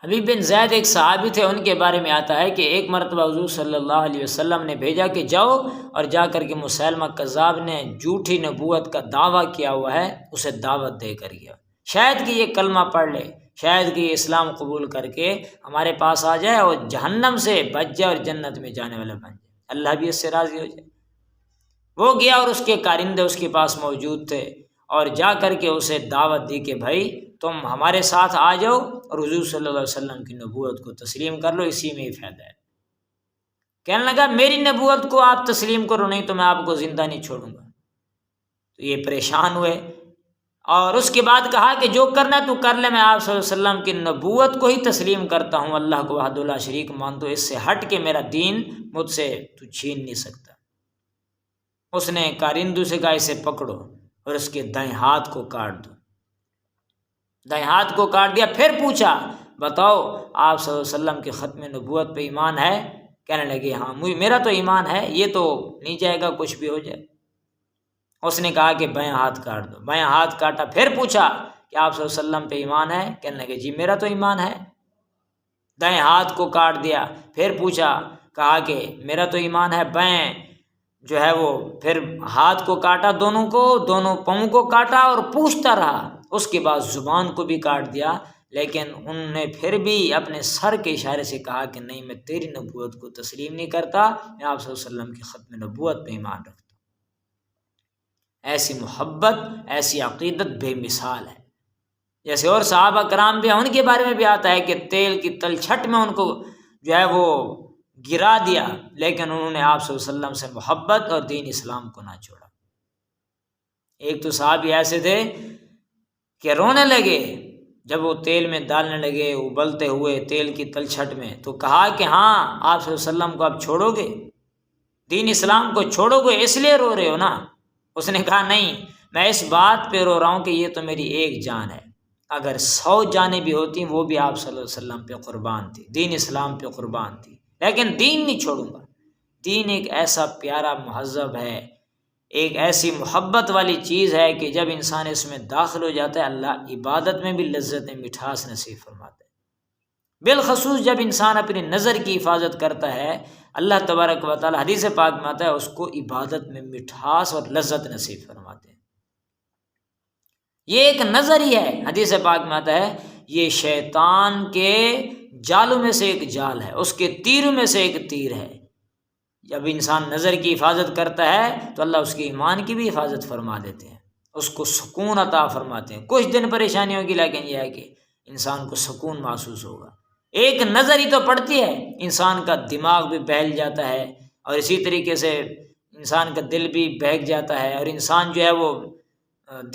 حبیب بن زید ایک صحابی تھے، ان کے بارے میں آتا ہے کہ ایک مرتبہ حضور صلی اللہ علیہ وسلم نے بھیجا کہ جاؤ اور جا کر کے مسیلمہ کذاب نے جھوٹی نبوت کا دعویٰ کیا ہوا ہے اسے دعوت دے کر گیا، شاید کہ یہ کلمہ پڑھ لے، شاید کہ یہ اسلام قبول کر کے ہمارے پاس آ جائے اور جہنم سے بچ جائے اور جنت میں جانے والا بن جائے، اللہ بھی اس سے راضی ہو جائے۔ وہ گیا اور اس کے کارندے اس کے پاس موجود تھے اور جا کر کے اسے دعوت دی کہ بھائی تم ہمارے ساتھ آ جاؤ اور حضور صلی اللہ علیہ وسلم کی نبوت کو تسلیم کر لو، اسی میں ہی فائدہ ہے۔ کہنے لگا میری نبوت کو آپ تسلیم کرو، نہیں تو میں آپ کو زندہ نہیں چھوڑوں گا۔ تو یہ پریشان ہوئے اور اس کے بعد کہا کہ جو کرنا تو کر لے، میں آپ صلی اللہ علیہ وسلم کی نبوت کو ہی تسلیم کرتا ہوں، اللہ کو وحدہ لا شریک مانتا ہوں، اس سے ہٹ کے میرا دین مجھ سے تو چھین نہیں سکتا۔ اس نے کارندو سے کہا اسے پکڑو اور اس کے دائیں ہاتھ کو کاٹ دو۔ دائیں ہاتھ کو کاٹ دیا، پھر پوچھا بتاؤ آپ صلی اللہ علیہ وسلم کے ختم نبوت پہ ایمان ہے؟ کہنے لگے ہاں میرا تو ایمان ہے، یہ تو نہیں جائے گا کچھ بھی ہو جائے۔ اس نے کہا کہ بائیں ہاتھ کاٹ دو، بائیں ہاتھ کاٹا، پھر پوچھا کہ آپ صلی اللہ علیہ وسلم پہ ایمان ہے؟ کہنے لگے جی میرا تو ایمان ہے۔ دائیں ہاتھ کو کاٹ دیا، پھر پوچھا، کہا کہ میرا تو ایمان ہے، بائیں جو ہے وہ پھر ہاتھ کو کاٹا، دونوں پاؤں کو کاٹا اور پوچھتا رہا، اس کے بعد زبان کو بھی کاٹ دیا، لیکن انہوں نے پھر بھی اپنے سر کے اشارے سے کہا کہ نہیں میں تیری نبوت کو تسلیم نہیں کرتا، میں آپ صلی اللہ علیہ وسلم کی ختم نبوت پہ ایمان رکھتا ہوں۔ ایسی محبت، ایسی عقیدت بے مثال ہے۔ جیسے اور صحابہ کرام بھی، ان کے بارے میں بھی آتا ہے کہ تیل کی تلچھٹ میں ان کو جو ہے وہ گرا دیا، لیکن انہوں نے آپ صلی اللہ علیہ وسلم سے محبت اور دین اسلام کو نہ چھوڑا۔ ایک تو صحابی ایسے تھے کہ رونے لگے جب وہ تیل میں ڈالنے لگے ابلتے ہوئے تیل کی تلچھٹ میں، تو کہا کہ ہاں آپ صلی اللہ علیہ وسلم کو آپ چھوڑو گے، دین اسلام کو چھوڑو گے، اس لیے رو رہے ہو نا؟ اس نے کہا نہیں، میں اس بات پہ رو رہا ہوں کہ یہ تو میری ایک جان ہے، اگر 100 جانیں بھی ہوتی وہ بھی آپ صلی اللہ علیہ وسلم پہ قربان تھی، دین اسلام پہ قربان تھی، لیکن دین نہیں چھوڑوں گا۔ دین ایک ایسا پیارا مہذب ہے، ایک ایسی محبت والی چیز ہے کہ جب انسان اس میں داخل ہو جاتا ہے اللہ عبادت میں بھی لذت مٹھاس نصیب فرماتا ہے۔ بالخصوص جب انسان اپنی نظر کی حفاظت کرتا ہے، اللہ تبارک و تعالی حدیث پاک میں آتا ہے اس کو عبادت میں مٹھاس اور لذت نصیب فرماتے ہیں۔ یہ ایک نظر ہی ہے، حدیث پاک میں آتا ہے یہ شیطان کے جالوں میں سے ایک جال ہے، اس کے تیروں میں سے ایک تیر ہے۔ جب انسان نظر کی حفاظت کرتا ہے تو اللہ اس کے ایمان کی بھی حفاظت فرما دیتے ہیں، اس کو سکون عطا فرماتے ہیں۔ کچھ دن پریشانی ہوگی لیکن یہ ہے کہ انسان کو سکون محسوس ہوگا۔ ایک نظر ہی تو پڑتی ہے، انسان کا دماغ بھی بہل جاتا ہے اور اسی طریقے سے انسان کا دل بھی بہک جاتا ہے اور انسان جو ہے وہ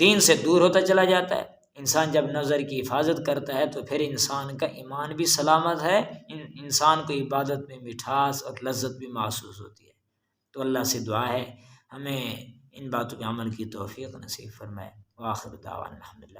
دین سے دور ہوتا چلا جاتا ہے۔ انسان جب نظر کی حفاظت کرتا ہے تو پھر انسان کا ایمان بھی سلامت ہے، انسان کو عبادت میں مٹھاس اور لذت بھی محسوس ہوتی ہے۔ تو اللہ سے دعا ہے ہمیں ان باتوں پہ عمل کی توفیق نصیب فرمائے۔ وآخر دعوانا الحمدللہ۔